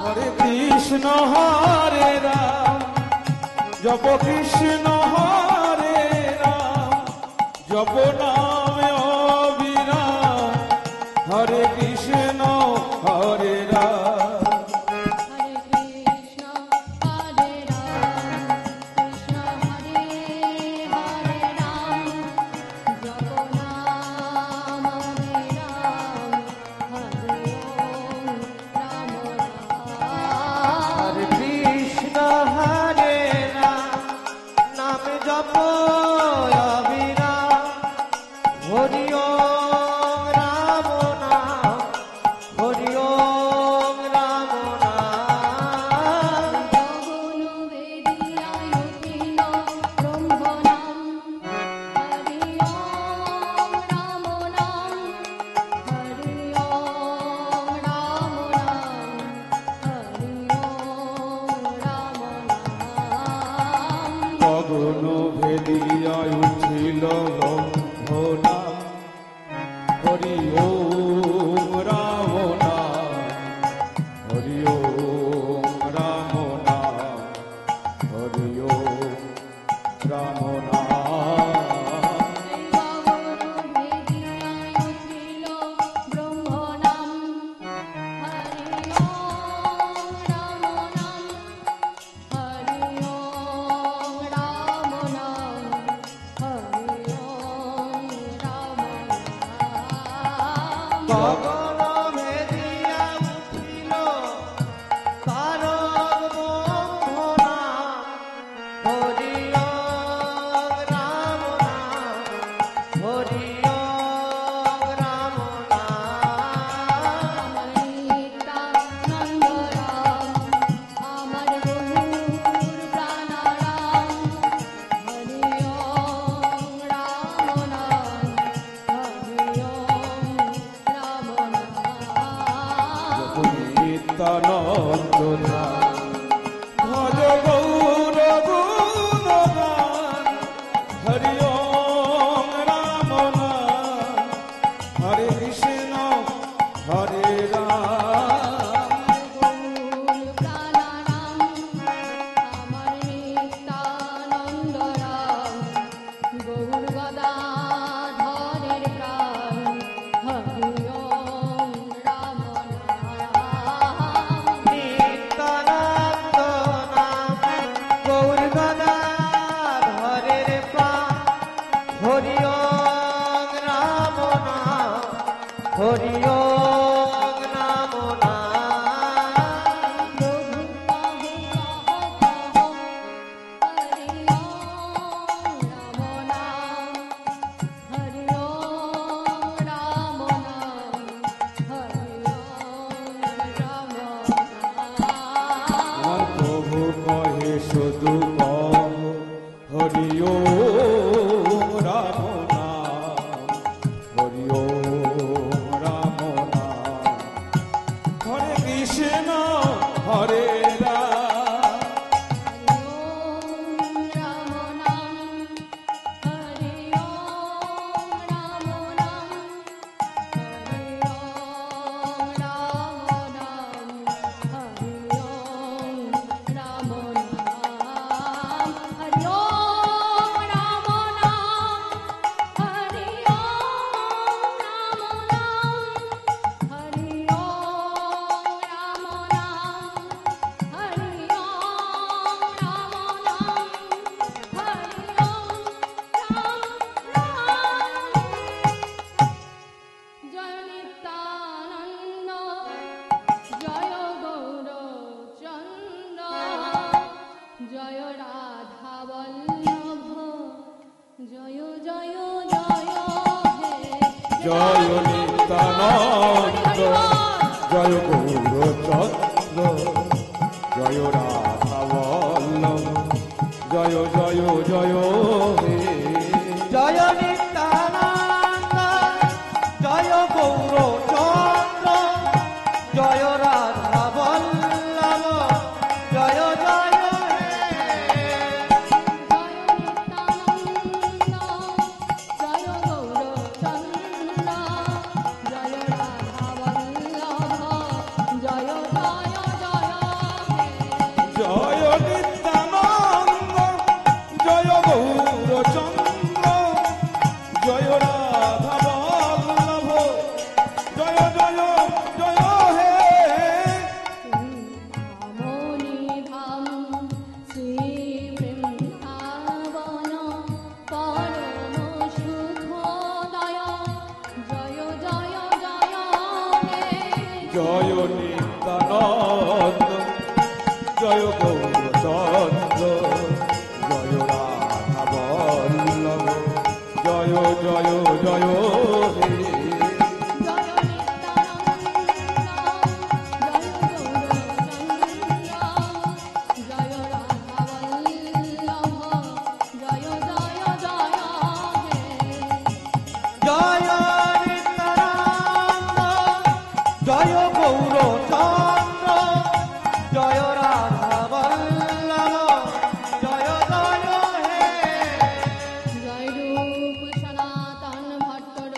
হরে কৃষ্ণ হরে রাম জপ কৃষ্ণ হরে রাম জপ নামে অবিরাম হরে কৃষ্ণ হরে রাম গগন ভেদিয়া উঠিল ব্রহ্মনা হরি ওম রাম নাম হরি ওম রাম নাম হরি ওম রাম নাম গগন ভেদিয়া উঠিল তারক ব্রহ্মনা হরি ওম রাম নাম হরি ওম রাম নাম নিত্যানন্দ রাম আমার গুরুর প্রাণারাম হরি ওম রাম নাম হরি ওম নিত্যানন্দ ধাম ভজ গৌর গুণগান হরি ওম রাম নাম হরে কৃষ্ণ হরে রাম প্রাণারাম আমার নিত্যানন্দ রাম গৌর গদাধরের প্রাণ হরি ওম রাম নাম নিত্যানন্দ নাম গৌর গদাধরের প্রাণ হরি ওম রাম নাম হরি ওম রাম নাম প্রভু কহ কহ কহ হরি ওম রাম নাম হরি ওম রাম নাম হরি ওম রাম নাম আমার প্রভু কহে শুধু কহ হরি ওম রাম নাম হরি ওম রাম নাম হরে কৃষ্ণ হরে রাম ওম রাম নাম হরি ওম রাম নাম হরি ওম রাম নাম হরি ওম রাম নাম হরি ওম রাম নাম হরি ওম রাম নাম হরি ওম রাম নাম জয় জয় হে জয় নিত্যানন্দ জয় গৌরচন্দ্র জয় রাধাবল্লভ জয় জয় জয় হে জয় নিত্যানন্দ জয় গৌরচন্দ্র জয় রাধা বল্লভ জয় জয় হে জয় রূপ সনাতন ভট্টর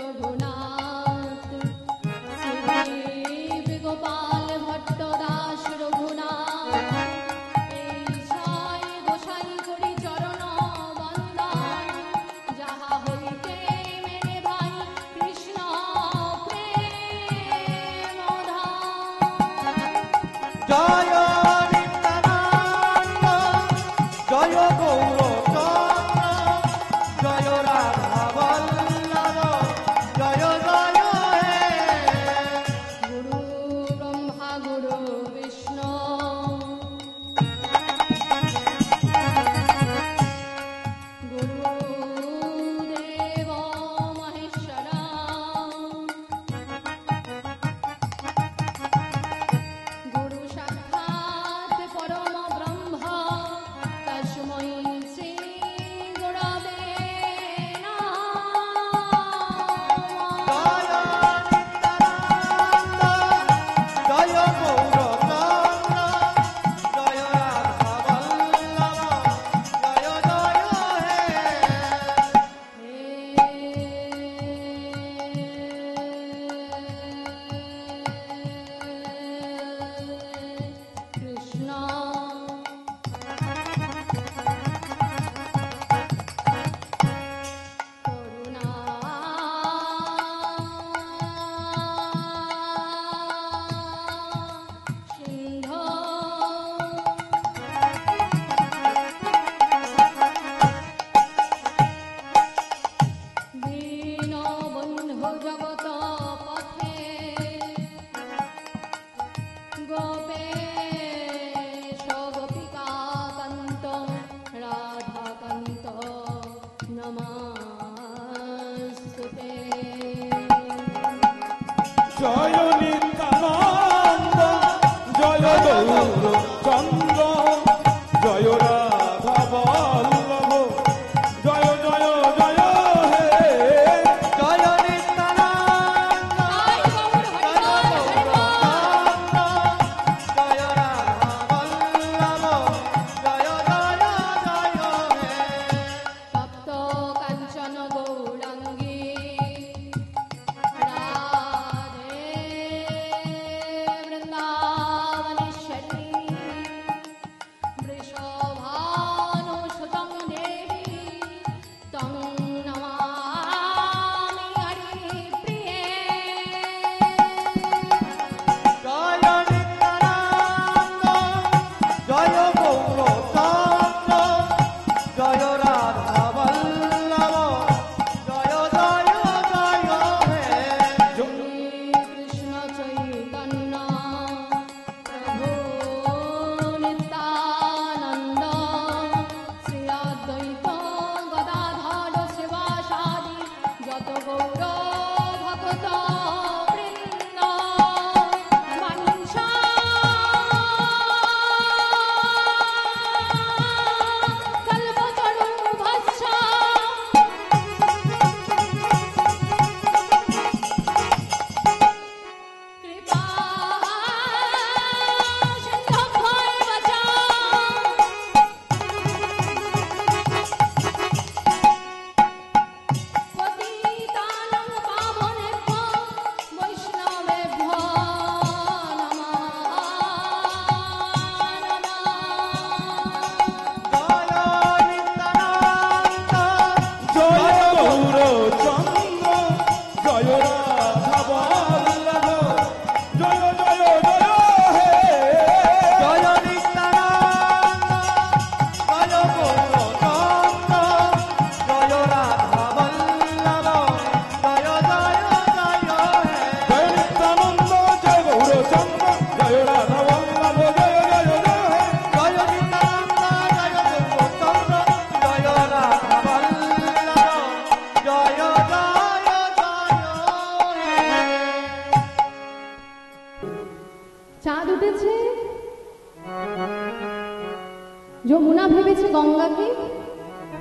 যমুনা ভেবেছে গঙ্গাকে,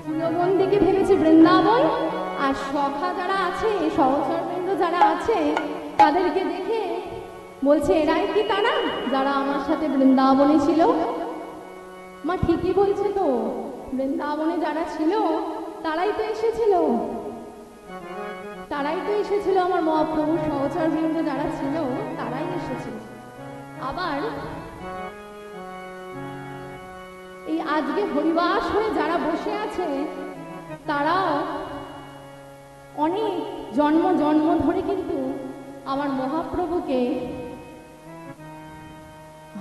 ফুলবন্দিকে ভেবেছে বৃন্দাবন, আর সখা যারা আছে, সহচরবৃন্দ যারা আছে, তাদেরকে দেখে বলছে এরাই কি তারা যারা আমার সাথে বৃন্দাবনে ছিল? মা ঠিকই বলছে তো, বৃন্দাবনে যারা ছিল তারাই তো এসেছিল, তারাই তো এসেছিল, আমার মহাপ্রভুর সহচরবৃন্দ যারা ছিল তারাই এসেছিল। আবার এই আজকে হরিবাস হয়ে যারা বসে আছে তারাও অনেক জন্ম জন্ম ধরে কিন্তু আমার মহাপ্রভুকে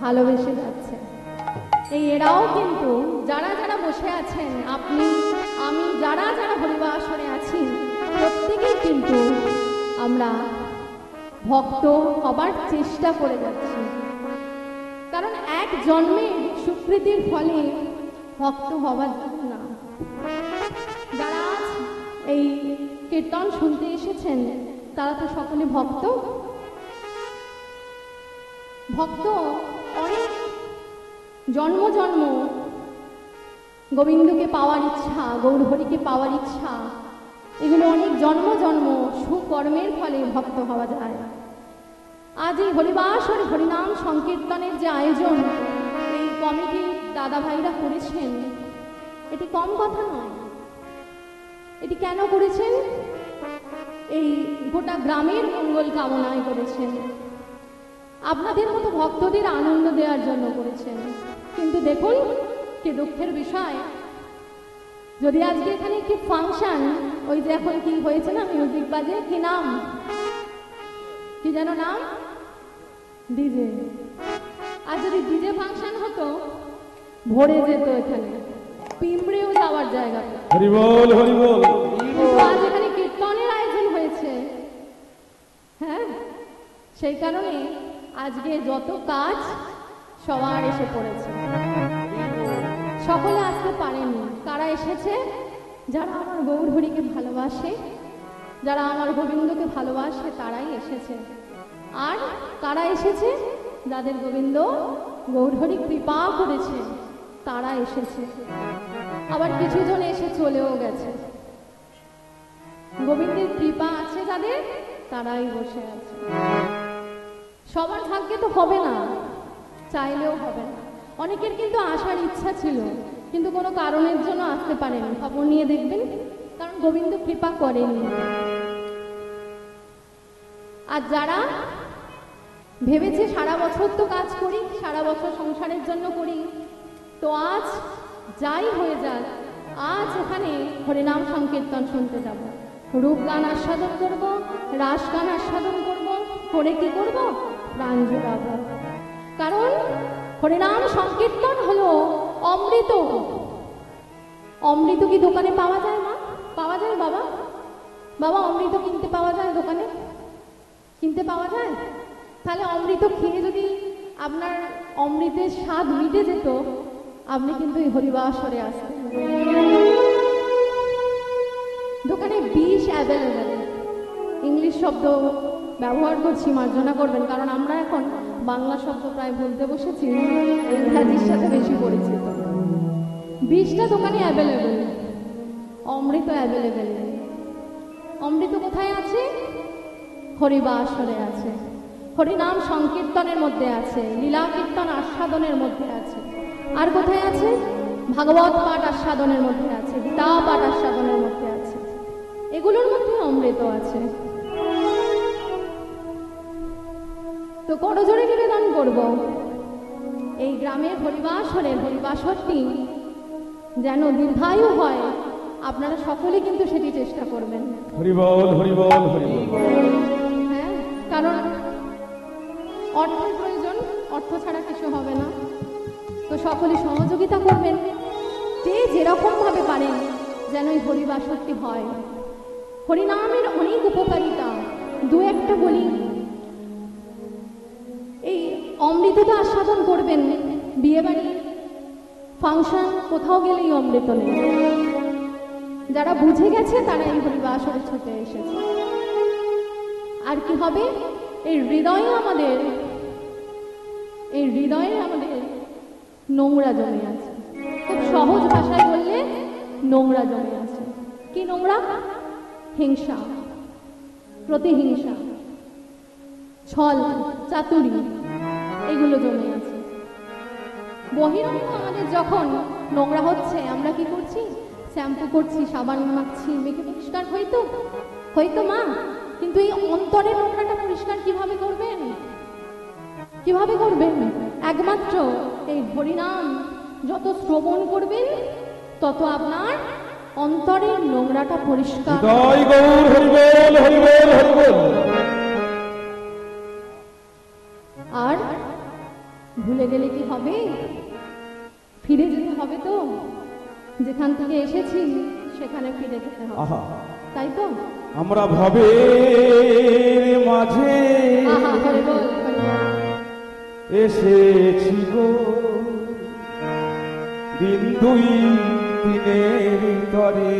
ভালোবেসে যাচ্ছে। এই এরাও কিন্তু যারা যারা বসে আছেন, আপনি আমি যারা যারা হরিবাসরে আছি, প্রত্যেকেই কিন্তু আমরা ভক্ত হবার চেষ্টা করে যাচ্ছি। কারণ এক জন্মে সুকৃতির ফলে ভক্ত হবার জন্য না। যারা আজ এই কীর্তন শুনতে এসেছেন তারা তো সকলে ভক্ত। ভক্ত অনেক জন্ম জন্ম গোবিন্দকে পাওয়ার ইচ্ছা, গৌরহরিকে পাওয়ার ইচ্ছা, এগুলো অনেক জন্ম জন্ম সুকর্মের ফলে ভক্ত হওয়া যায়। আজ এই হরিবাসর হরিনাম সংকীর্তনের যে আয়োজন এই কমিটির দাদা ভাইরা করেছেন, এটি কম কথা নয়। এটি কেন করেছেন? এই গোটা গ্রামের মঙ্গল কামনায় করেছেন, আপনাদের মতো ভক্তদের আনন্দ দেওয়ার জন্য করেছেন। কিন্তু দেখুন কি দুঃখের বিষয়, যদি আজকে এখানে কি ফাংশন, ওই যে এখন কি হয়েছে না, মিউজিক বাজে, কি নাম, কি যেন নাম, ডিজে। আর যদি ডিজে ফাংশন হতো ভরে যেত এখানে, পিঁপড়েও যাওয়ার জায়গা। হরি বল হরি বল। কিন্তু আজ এখানে কীর্তনের আয়োজন হয়েছে, হ্যাঁ, সেই কারণে আজকে যত কাজ সবার এসে পড়েছে। সকলে আসতে পারেনি। কারা এসেছে? যারা আমার গৌরহরিকে ভালোবাসে, যারা আমার গোবিন্দকে ভালোবাসে তারাই এসেছে। আর কারা এসেছে? যাদের গোবিন্দ গৌরহরি কৃপা করেছে তারা এসেছে। আবার কিছুজন এসে চলেও গেছে। গোবিন্দের কৃপা আছে যাদের, তারাই বসে আছে। সবার ভাগ্যে তো হবে না, চাইলেও হবে না। অনেকের কিন্তু আসার ইচ্ছা ছিল, কিন্তু কোনো কারণের জন্য আসতে পারেনি। খবর নিয়ে দেখবেন, কারণ গোবিন্দ কৃপা করেনি। আর যারা ভেবেছে সারা বছর তো কাজ করি, সারা বছর সংসারের জন্য করি, তো আজ যাই হয়ে যাক, আজ এখানে হরিনাম সংকীর্তন শুনতে যাব, রূপ গান আস্বাদন করব, রাস গান আস্বাদন করব, করে কি করব? প্রাণ জোড়াবো। কারণ হরিনাম সংকীর্তন হলো অমৃত। অমৃত কি দোকানে পাওয়া যায় মা? পাওয়া যায় বাবা? বাবা অমৃত কিনতে পাওয়া যায় দোকানে? কিনতে পাওয়া যায়? তাহলে অমৃত খেয়ে যদি আপনার অমৃতের স্বাদ মিটে যেত, আপনি কিন্তু এই হরিবাসরে আসতেন। দোকানে বিষ অ্যাভেলেবেল। ইংলিশ শব্দ ব্যবহার করছি, মার্জনা করবেন, কারণ আমরা এখন বাংলা শব্দ প্রায় বলতে বসেছি, ইংরাজির সাথে বেশি পরিচিত। বিষটা দোকানে অ্যাভেলেবেল, অমৃত অ্যাভেলেবেল নেই। অমৃত কোথায় আছে? হরিবাসরে আছে, হরিনাম সংকীর্তনের মধ্যে আছে, লীলা কীর্তন আস্বাদনের মধ্যে আছে। আর কোথায় আছে? ভাগবত পাঠ আস্বাদনের মধ্যে আছে, গীতা পাঠ আস্বাদনের মধ্যে আছে। এগুলোর মধ্যে অমৃত আছে। তো করজোড়ে নিবেদন করব, এই গ্রামের হরিবাসরে হরিবাসরটি যেন দীর্ঘায়ু হয়, আপনারা সকলে কিন্তু সেটি চেষ্টা করবেন। হরি বল হরি বল হরি বল। হ্যাঁ, কারণ অর্থের প্রয়োজন, অর্থ ছাড়া কিছু হবে না। তো সকলে সহযোগিতা করবেন, যে যেরকম ভাবে পারেন যেন এই হরিবাসরটি হয়। হরিনামের অনেক উপকারিতা দু একটা বলি। এই অমৃতটা আস্বাদন করবেন, বিয়ে বাড়ি ফাংশন কোথাও গেলেই অমৃত নেই। যারা বুঝে গেছে তারা এই হরিবাসরে ছুটে এসেছে। আর কি হবে? এই হৃদয়ে আমাদের নোংরা জমে আছে। খুব সহজ ভাষায় বললে নোংরা জমে আছে। কি নোংরা? হিংসা, প্রতিহিংসা, ছল চাতুরি, এগুলো জমে আছে। বহিরঙ্গ আমাদের যখন নোংরা হচ্ছে, আমরা কি করছি? শ্যাম্পু করছি, সাবান মাখছি, মেখে পরিষ্কার হয়তো মা, কিন্তু এই অন্তরের নোংরাটা পরিষ্কার কিভাবে করবেন? কিভাবে করবেন? একমাত্র এই হরিনাম যত শ্রবণ করবেন তত আপনার অন্তরের নোংরাটা পরিষ্কার। জয় গৌর হরিবোল হরিবোল হরিবোল। আর ভুলে গেলে কি হবে? ফিরে যেতে হবে তো, যেখান থেকে এসেছি সেখানে ফিরে যেতে হবে, তাই তো? আমরা ভবের মাঝে এসেছি গো, দিন দুই দিনের তরে,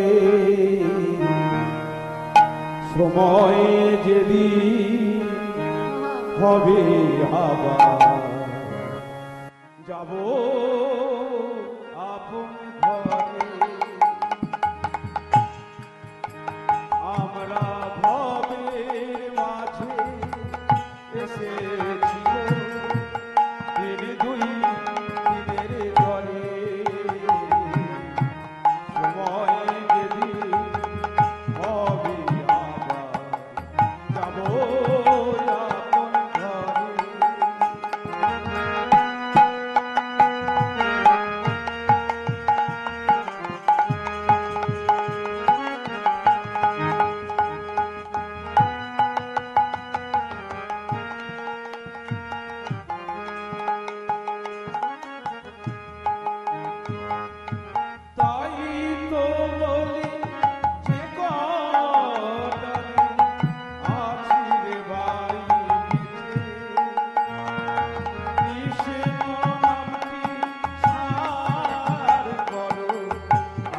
সময় যেদিন হবে আবার যাব আপন ঘরে। আমরা ভবের মাঝে এসেছি দিন দুই দিনের তরে, সময় যেদিন হবে আবার যাব আপন ঘরে। তাই তো বলি যে কদারে আছি রে বাড়ি নিচে, নামটি সার করো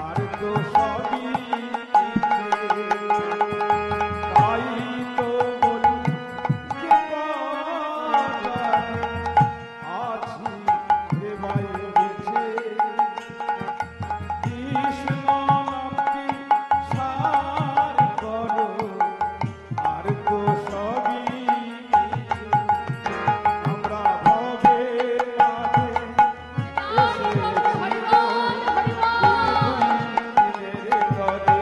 আর তো সবই তাই তো বলি যে কদারে আছি রে বাড়ি কৃষ্ণ নামটি সার করো আর তো সবই আমরা ভবের মাঝে দিনের তরে,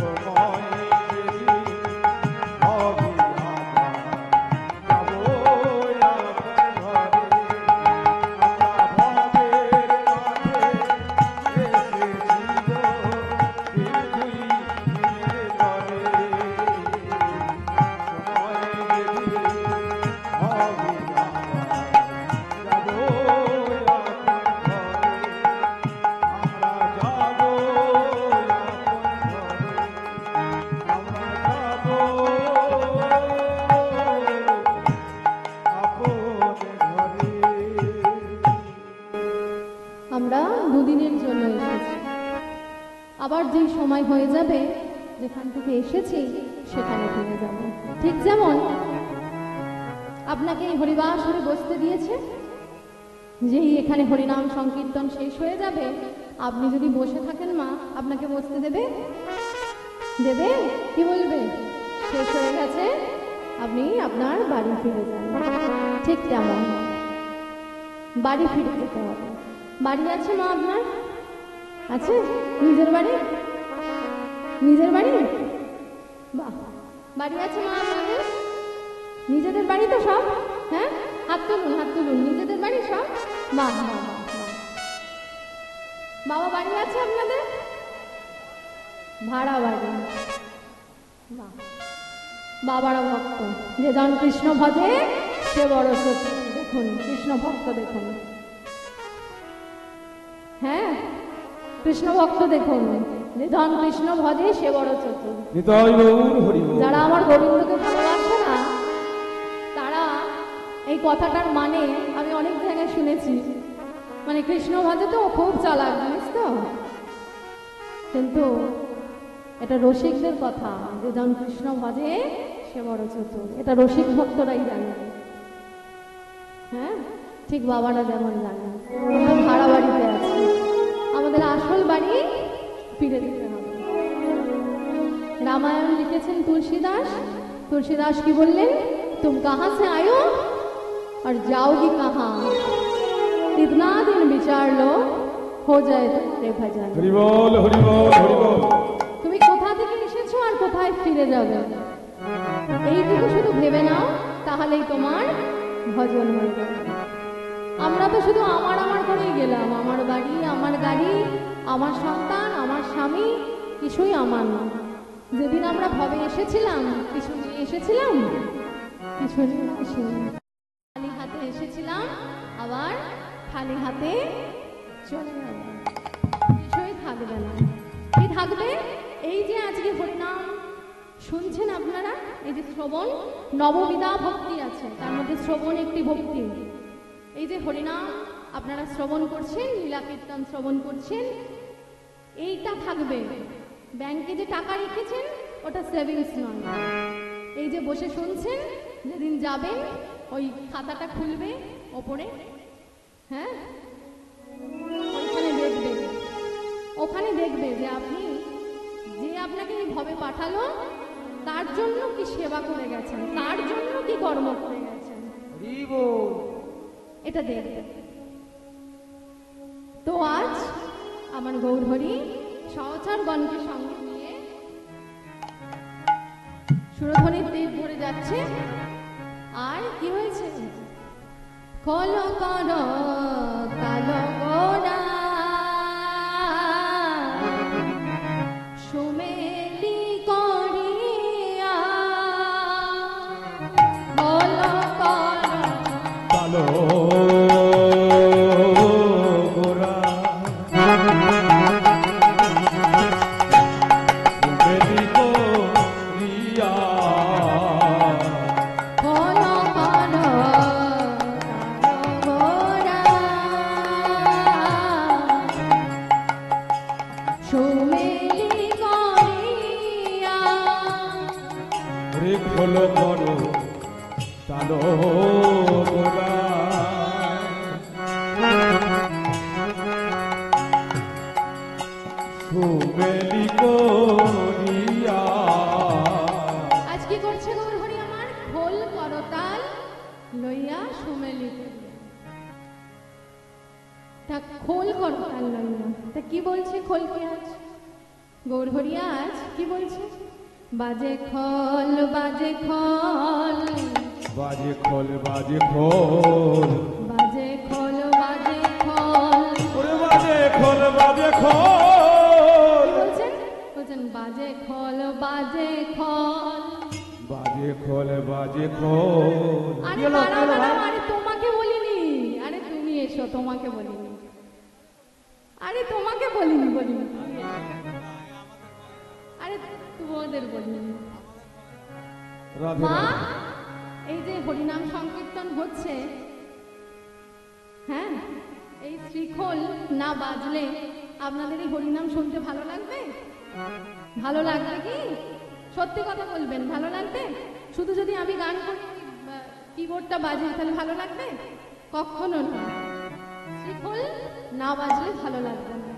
সময় যেদিন হবে আবার যাব আপন ঘরে। আমরা ভবের মাঝে আমরা দুদিনের জন্য এসেছি, আবার যেই সময় হয়ে যাবে যেখান থেকে এসেছি সেখানে ফিরে যাব। ঠিক যেমন আপনাকে এই হরিবাসরে বসতে দিয়েছে, যেই এখানে হরিনাম সংকীর্তন শেষ হয়ে যাবে, আপনি যদি বসে থাকেন মা, আপনাকে বসতে দেবে? দেবে? কি বলবে? শেষ হয়ে গেছে, আপনি আপনার বাড়ি ফিরে যান। ঠিক তেমন বাড়ি ফিরে যেতে হবে। বাড়ি আছে মা আপনার? আছে? নিজের বাড়ি? নিজের বাড়ি? বাহ, বাড়ি আছে মা আপনাদের? নিজেদের বাড়ি তো সব? হ্যাঁ, হাত তুলুন, হাত তুলুন। নিজেদের বাড়ি সব? বাহ বাহ বাহ বাহ। বাবা বাড়ি আছে আপনাদের? ভাড়া বাড়ি? বাহ, বাবারা ভক্ত, যে জন কৃষ্ণ ভজে সে বড় সত্য। দেখুন কৃষ্ণ ভক্ত, দেখুন, হ্যাঁ কৃষ্ণ ভক্ত দেখুন, যে জন কৃষ্ণ ভজে সে বড় চতুর। যারা আমার গোবিন্দকে ভালোবাসে না, তারা এই কথাটার মানে আমি অনেক জায়গায় শুনেছি, মানে কৃষ্ণ ভজে তো খুব চালাক, জানিস তো, কিন্তু এটা রসিকদের কথা, যে জন কৃষ্ণ ভজে সে বড় চতুর। এটা রসিক ভক্তরাই জানে। হ্যাঁ, ঠিক বাবারা যেমন জানে আমরা ভাড়া বাড়িতে আছি, আমাদের আসল বাড়ি ফিরে যেতে হবে। রামায়ণ লিখেছেন তুলসীদাস। तुलसीदास की बोललें तुम कहाँ से आयो और जाओगी कहाँ, इतना दिन विचार लो हो जाए तुम्हारे भजन। हरि बोल हरि बोल हरि बोल। তুমি কোথা থেকে এসেছো আর কোথায় ফিরে যাবে এইটুকু শুধু ভেবে নাও, তাহলেই তোমার ভজন হয়ে যাবে। আমরা তো শুধু আমার আমার করেই গেলাম, আমার বাড়ি, আমার গাড়ি, আমার সন্তান, আমার স্বামী, কিছুই আমার না। যেদিন আমরা ভবে এসেছিলাম কিছু নিয়ে এসেছিলাম, কিছু নিয়ে আসিনি। খালি হাতে এসেছিলাম, আবার খালি হাতে চলে যাব। কিছুই থাকবে না। কি থাকবে? এই যে আজকে হরিনাম শুনছেন আপনারা, এই যে শ্রবণ, নববিধা ভক্তি আছে, তার মধ্যে শ্রবণ একটি ভক্তি। এই যে হরিনাম আপনারা শ্রবণ করছেন, লীলা কীর্তন শ্রবণ করছেন, এইটা থাকবে। ব্যাংকে যে টাকা রেখেছেন ওটা সেভিংস নয়। এই যে বসে শুনছেন, যেদিন যাবেন ওই খাতাটা খুলবে ওপরে, হ্যাঁ, ওইখানে দেখবে, ওখানে দেখবে যে আপনি, যে আপনাকে এই ভবে পাঠালো তার জন্য কি সেবা করে গেছেন, তার জন্য কি কর্ম করে গেছেন, এটা দেখবে। তো আজ আমার গৌরহরি সহচরগণকে সঙ্গে নিয়ে সুরধ্বনির তীর ধরে যাচ্ছে। আর কি হয়েছে? কল কর কাল গোড়া সুমেলি করিয়া, কল কর কালো গোরা সুমেলি করিয়া, কল কর কাল গোড়া সুমেলি করিয়া, রে খোল করো কালো গোরা সুমেলি করিয়া। আজ কি করছে গৌরহরি আমার? খোল করতাল লইয়া সুমেলি করিয়া। তা খোল করতাল লইয়া, তা কি বলছে খোলকে আজ? গৌরহরি আজ কি বলছে? বাজে খল বাজে খল, বাজে খোল বাজে খোল, বাজে খল বাজে খল। ওরে বাজে খোল বাজে খোল। কি বলছেন? বলছেন বাজে খল বাজে খল। বাজে খোল বাজে খোল। আরে দাঁড়াও দাঁড়াও, আরে তোমাকে বলিনি, আরে তুমি এসো, তোমাকে বলিনি, আরে তোমাকে বলিনি, বলিনি, আরে তোমাদের বলিনি। রাধে মা, রাধে। এই যে হরিনাম সংকীর্তন হচ্ছে, হ্যাঁ, এই শ্রীখোল না বাজলে আপনাদের এই হরিনাম শুনতে ভালো লাগবে? ভালো লাগবে কি? সত্যি কথা বলবেন, ভালো লাগবে? শুধু যদি আমি গান করি, কিবোর্ডটা বাজে, তাহলে ভালো লাগবে? কখনো না। শ্রীখোল না বাজলে ভালো লাগবে না।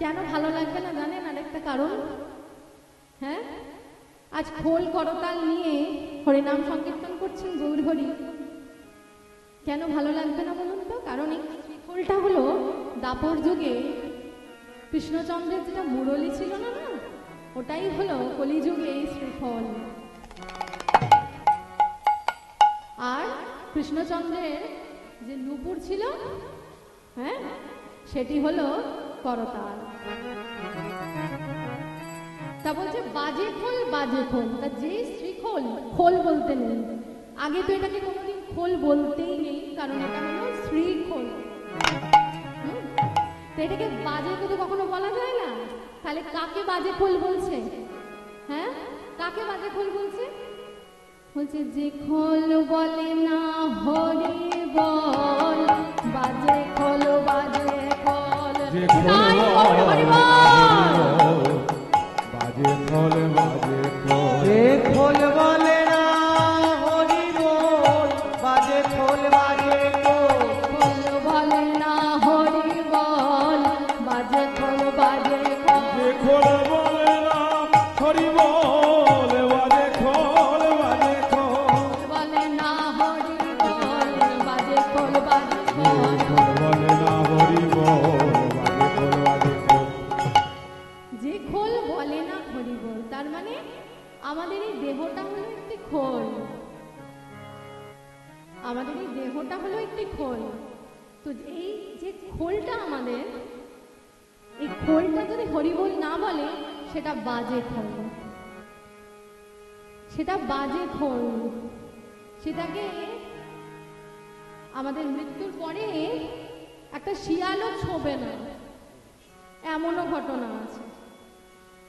কেন ভালো লাগবে না জানেন? আরেকটা কারণ, হ্যাঁ, আজ খোল করতাল নিয়ে হরিনাম সংকীর্তন করছেন গৌরহরি, কেন ভালো লাগবে না বলুন তো? কারণ এই শ্রীখোলটা হলো দাপর যুগে কৃষ্ণচন্দ্রের যেটা মুরলী ছিল না, না, ওটাই হলো কলিযুগে এই শ্রীখোল। আর কৃষ্ণচন্দ্রের যে নূপুর ছিল, হ্যাঁ, সেটি হলো করতাল। তা বলছে বাজে খোল বাজে খোল, তা যে শ্রীখোল, খোল বলতে নেই, আগে তো এটাকে কোনোদিন খোল বলতেই নেই, কারণ এটা হলো শ্রীখোল। তো এটাকে বাজে তো কখনো বলা যায় না, তাহলে কাকে বাজে খোল বলছে? হ্যাঁ, কাকে বাজে খোল বলছে? বলছে যে খোল বলে না হরি বল, বাজে খোল বাজে খোল, যে তাই খোল হরি বল। বাজে খোল বাজে খোল। যে খোল বলে না হরি বল, বাজে খোল বাজে খোল, খোল। তো এই যে খোলটা আমাদের, এই খোলটা যদি হরিবোল না বলে সেটা বাজে খোল, সেটা বাজে খোল। সেটাকে আমাদের মৃত্যুর পরে একটা শিয়ালও ছোবে না, এমনও ঘটনা আছে।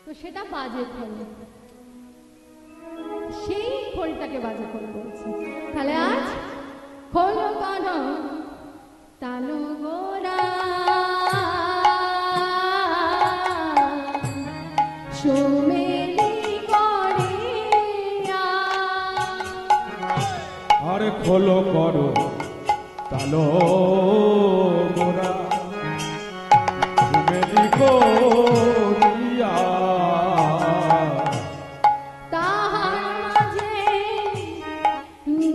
তো সেটা বাজে খোল, সেই খোলটাকে বাজে খোল বলছে। তাহলে আজ খোল কানো তালু গোরা সুমেলি করিয়া। আরে খোলো করো তালো গোরা সুমেলি করিয়া। তাহার মাঝে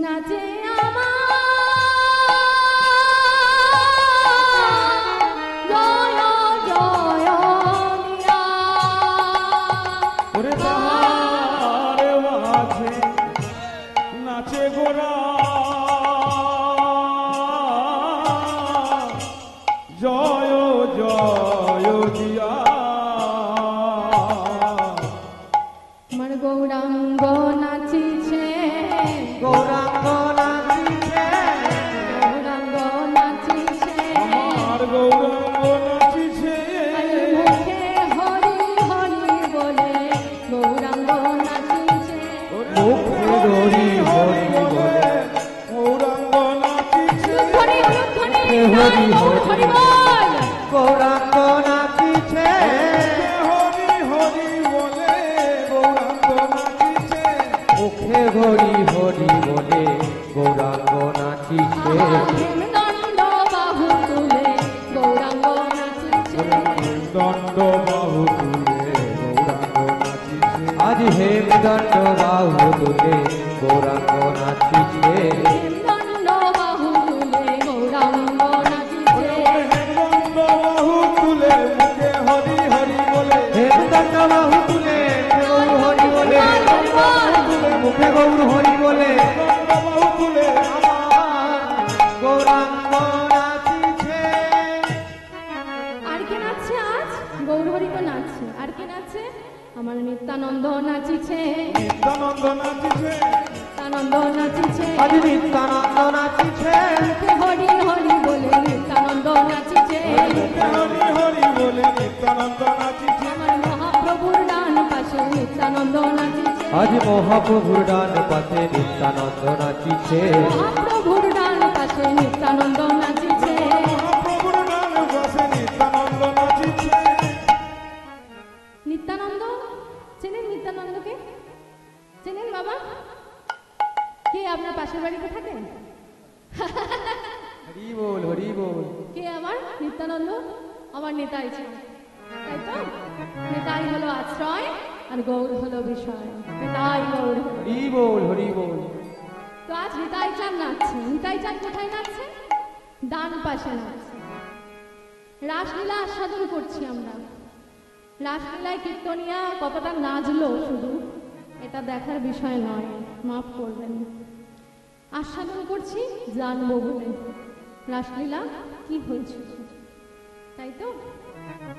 নাচে আমার জয় জয় দিয়া। ওরে তাহার মাঝে নাচে গোরা জয় জয় দিয়া। আমার গৌরাঙ্গ নাচিছে, গৌরাঙ্গ নাচিছে, গৌরাঙ্গ নাচিছে, আমার গৌরাঙ্গ নাচিছে। আরে মুখে হরি হরি বলে গৌরাঙ্গ নাচিছে। মুখে হরি হরি বলে গৌরাঙ্গ নাচিছে। হরি হরি হরি হরি বল। গৌরাঙ্গ নাচিছে, হরি হরি বলে গৌরাঙ্গ নাচিছে। মুখে হরি হরি বলে গৌরাঙ্গ নাচিছে। দণ্ড বাহু তুলে গৌরাঙ্গ নাচিছে। দণ্ড বাহু তুলে গৌরাঙ্গ নাচিছে। আজ হেমদণ্ড বাহু তুলে গৌরাঙ্গ নাচিছে। দণ্ড বাহু তুলে গৌরাঙ্গ নাচিছে। দণ্ড বাহু তুলে মুখে হরি হরি বলে হেমদণ্ড বাহু তুলে গৌর হরি বলে, মুখে গৌর হরি বলে দণ্ড বাহু তুলে আমার গৌরাঙ্গ নাচিছে। আর কে নাচছে আজ? গৌরহরি তো নাচছে। আর কে নাচছে? আমার নিত্যানন্দ নাচিছে, নিত্যানন্দ নাচিছে। নিত্যানন্দ নাচিছে। আজ নিত্যানন্দ নাচিছে। মুখে হরি হরি বলে নিত্যানন্দ নাচিছে। মুখে হরি হরি বলে নিত্যানন্দ নাচিছে। আমার মহাপ্রভুর ডান পাশে নিত্যানন্দ নাচিছে। আজ মহাপ্রভুর ডান পাশে নিত্যানন্দ নাচিছে। মহাপ্রভুর ডান পাশে নিত্যানন্দ নাচিছে। মহাপ্রভুর ডান পাশে নিত্যানন্দ নাচিছে। নিত্যানন্দ চেনেন? নিত্যানন্দকে চেনেন বাবা? কে আপনার পাশের বাড়িতে থাকে? হরি বল, হরি বল। কে আমার? নিত্যানন্দ আমার নেতাই ছিল, তাই তো? নেতাই হলো আশ্রয় আর গৌর হলো বিষয়। নেতাই গৌর হলো। হরি বল, হরি বল। তো আজ নিতাই চাঁদ নাচছে। নিতাই চাঁদ কোথায় নাচছে? ডান পাশে নাচছে। রাসলীলা আস্বাদন করছি আমরা। রাসলীলায় কীর্তনিয়া কতটা নাচলো শুধু এটা দেখার বিষয় নয়, মাফ করবেন। আস্বাদন করছি জানবো বলে রাসলীলা কি হয়েছিল, তাই তো?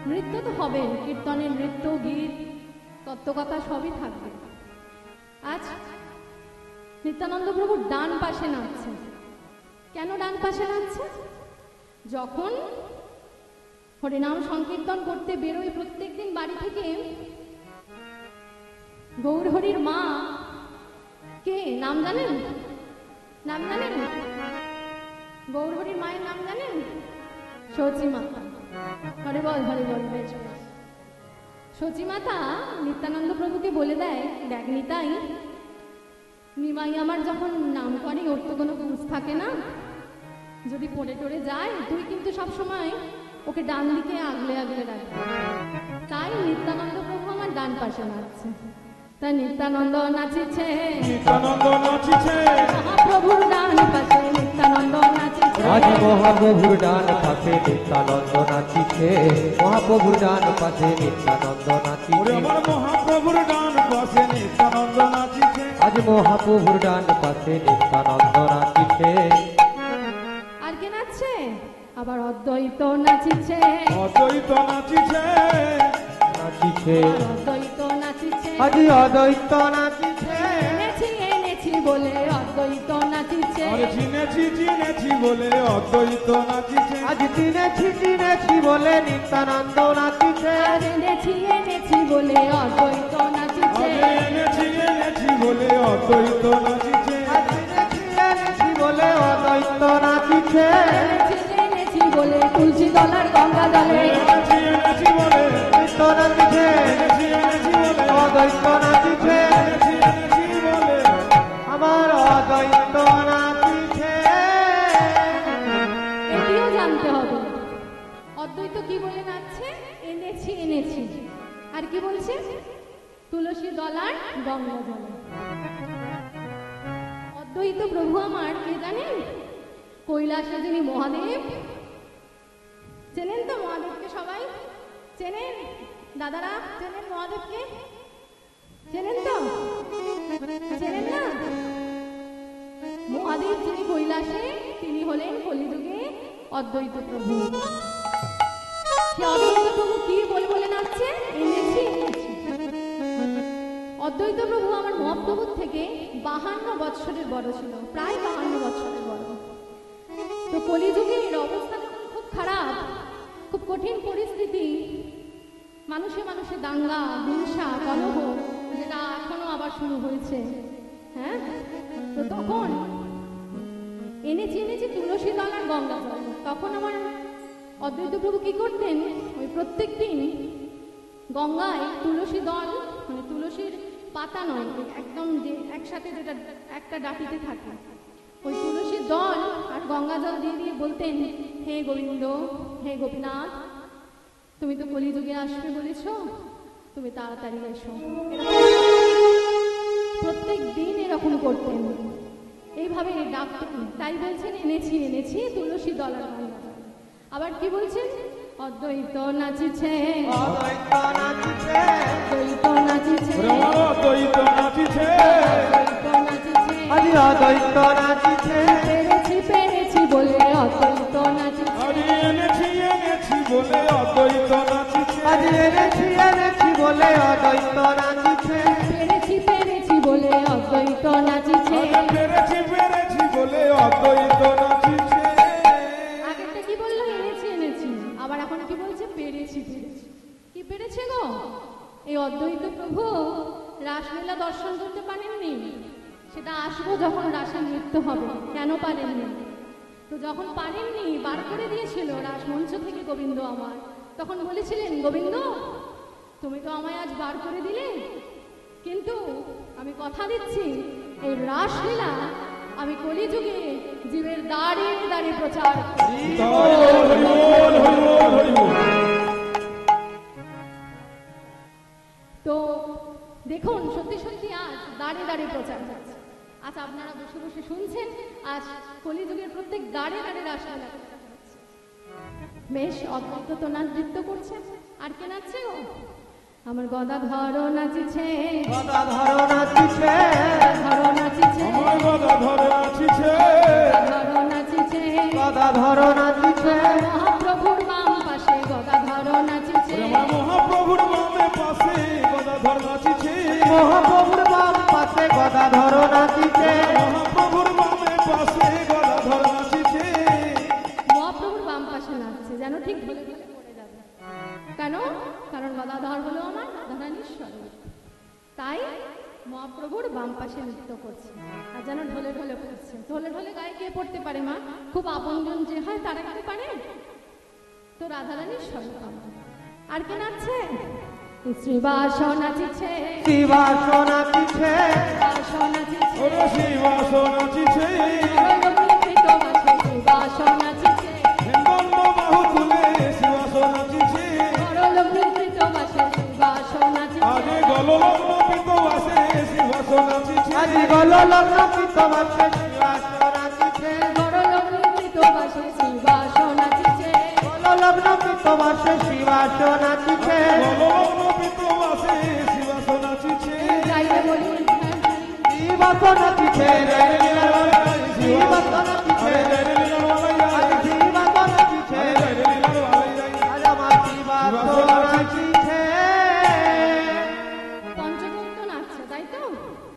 নৃত্য তো হবে, কীর্তনের নৃত্য, গীত, তত্ত্বকথা সবই থাকবে। আজ নিত্যানন্দ প্রভু ডান পাশে নাচছে। কেন ডান পাশে নাচছে? যখন হরিনাম সংকীর্তন করতে বেরোয় প্রত্যেকদিন বাড়ি থেকে, গৌরহরির মা কে নাম জানেন? নাম জানেন? গৌরহরির মায়ের নাম জানেন? সচী মাতা। হরে বল, হরে বল, বেশ বেশ। সচী মাতা নিত্যানন্দ প্রভুকে বলে দেয়, দেখ নিতাই, নিমাই আমার যখন নাম করে ওর তো কোনো বুঝ থাকে না, যদি পড়ে টরে যায় তুই কিন্তু সবসময় ওকে ডান দিকে আগলে আগলে রাখবি। তাই নিত্যানন্দ প্রভু আমার ডান পাশে নাচছে। তাই নিত্যানন্দ নাচিছে, নিত্যানন্দ নাচিছে। মহাপ্রভুর ডান পাশে নিত্যানন্দ নাচিছে। আজ মহাপ্রভুর ডান পাশে নিত্যানন্দ নাচিছে। মহাপ্রভুর ডান পাশে নিত্যানন্দ ওরে নাচিছে। আমার মহাপ্রভুর ডান পাশে নিত্যানন্দ নাচিছে। আজ মহাপ্রভুর ডান পাশে নিত্যানন্দ নাচিছে। আর কে নাচছে? আবার অদ্বৈত নাচিছে, অদ্বৈত নাচিছে, নাচিছে অদ্বৈত নাচিছে। আজি অদ্বৈত নাচিছে, এনেছি বলে অদ্বৈত নাচিছে। আরে চিনেছি বলে অদ্বৈত নাচিছে, আজ চিনেছি বলে নিত্যানন্দ নাচিছে। এনেছি বলে অদ্বৈত নাচিছে। আরে এনেছি বলে অদ্বৈত নাচিছে, আজ এনেছি বলে অদ্বৈত নাচিছে। এনেছি বলে তুলসী দলার গঙ্গা দলে, এনেছি বলে নিত্য নাচিছে, এনেছি বলে অদ্বৈত নাচিছে। এনেছি বলে আমার অদ্বৈত নাচিছে। এটিও জানতে হবে অদ্বৈত কি বলে নাচছে? এনেছি। আর কি বলছে? তুলসী দলার গঙ্গা জলে। অদ্বৈত প্রভু আমার কে জানেন? কৈলাসে যিনি মহাদেব, চেনেন তো মহাদেবকে? সবাই চেনেন? দাদারা চেনেন মহাদেবকে? চেনেন তো? চেনেন না? মহাদেব যিনি কৈলাসে, তিনি হলেন কলিযুগে অদ্বৈত প্রভু। সে অদ্বৈত প্রভু কি বলে নাচছে? এনেছি। অদ্বৈত প্রভু আমার মহাপ্রভুর থেকে 52 বৎসরের বড় ছিল, প্রায় 52 বৎসরের বড়। তো কলিযুগের অবস্থা যখন খুব খারাপ, খুব কঠিন পরিস্থিতি, মানুষে দাঙ্গা, হিংসা, কলহ, যেটা এখনো আবার শুরু হয়েছে, হ্যাঁ, তো তখন এনেছি তুলসী দলার গঙ্গা জল। তখন আমার অদ্বৈত প্রভু কি করতেন? ওই প্রত্যেক দিন গঙ্গায় তুলসী দল, মানে তুলসীর পাতা নয়, একদম যে একসাথে যেটা একটা ডাটিতে থাকে, ওই তুলসীর দল আর গঙ্গা জল দিয়ে বলতেন, হে গোবিন্দ, হে গোপীনাথ, তুমি তো কলিযুগে আসবে বলেছ, তুমি তাড়াতাড়ি এসো। প্রত্যেক দিন এরকম করতেন, এইভাবে ডাকতেন। তাই বলছেন এনেছি তুলসী দলার গঙ্গা জল। আবার কি বলছেন? অদ্বৈত নাচিছে, অদ্বৈত নাচিছে, অদ্বৈত নাচিছে, অদ্বৈত নাচিছে, অদ্বৈত নাচিছে। আজি অদ্বৈত নাচিছে। পেরেছি বলে অদ্বৈত নাচিছে। আরে এনেছি বলে অদ্বৈত নাচিছে, আজি এনেছি বলে অদ্বৈত নাচিছে। পেরেছি বলে অদ্বৈত নাচিছে। পেরেছি বলে অদ্বৈত নাচিছে। আগেরটা কি বললো? এনেছি। আবার এখন কি বলছে? পেরেছি। কি পেরেছে গো? এই অদ্বৈত প্রভু রাসলীলা দর্শন করতে পারেননি, সেটা আসবো যখন রাসের নৃত্য হবে। কেন পারেননি? তো যখন পারেননি, বার করে দিয়েছিল রাসমঞ্চ থেকে গোবিন্দ আমার, তখন বলেছিলেন, গোবিন্দ তুমি তো আমায় আজ বার করে দিলে, কিন্তু আমি কথা দিচ্ছি এই রাসলীলা আমি কলিযুগে জীবের দাঁড়িয়ে প্রচার তো দেখুন, সত্যি আজ দাঁড়িয়ে প্রচার হচ্ছে। আজ আপনারা বসে শুনছেন, আজ কলিযুগের প্রত্যেক দাঁড়িয়ে রাসলীলা হচ্ছে। বেশ অদ্ভুত তো নৃত্য করছে। আর কে নাচছে গো? আমার গদাধর নাচিছে, গদাধর নাচিছে, গদাধর নাচিছে, আমার গদাধর নাচিছে, গদাধর নাচিছে, গদাধর নাচিছে। মহাপ্রভুর বাম পাশে গদাধর নাচিছে, মহাপ্রভুর বামে পাশে গদাধর নাচিছে, মহাপ্রভুর বাম পাশে গদাধর নাচিছে। মহাপ্রভুর বামে পাশে গদাধর নাচিছে। মহাপ্রভুর বাম পাশে নাচছে, যেন ঠিক ঢলে পড়ে যাবে। কেন? কারণ গদাধর হলো আমার রাধারানীর স্বরূপ, তাই মহাপ্রভুর বাম পাশে নৃত্য করছে, আর যেন ঢলে পড়ছে। ঢলে গায়ে কে পড়তে পারে মা? খুব আপনজন যে হয় তারা কি পারে? তো রাধারানীর স্বরূপ আমার। আর কে নাচছে? শ্রীবাস নাচিছে, শ্রীবাস নাচিছে, শ্রীবাস নাচিছে, ওরে শ্রীবাস নাচিছে, শ্রীবাস নাচিছে, হিন্দন্দ বাহু তুলে শ্রীবাস নাচিছে, শ্রীবাস নাচিছে, আগে গললগ্ন পিতবাসে শ্রীবাস নাচিছে, আজি গললগ্ন পিতবাসে শ্রীবাস নাচিছে, শ্রীবাস নাচিছে, গললগ্ন পিতবাসে শ্রীবাস নাচিছে, গললগ্ন পিতবাসে শ্রীবাস নাচিছে, গাইলে বলি শ্রীবাস নাচিছে, শ্রীবাস নাচিছে।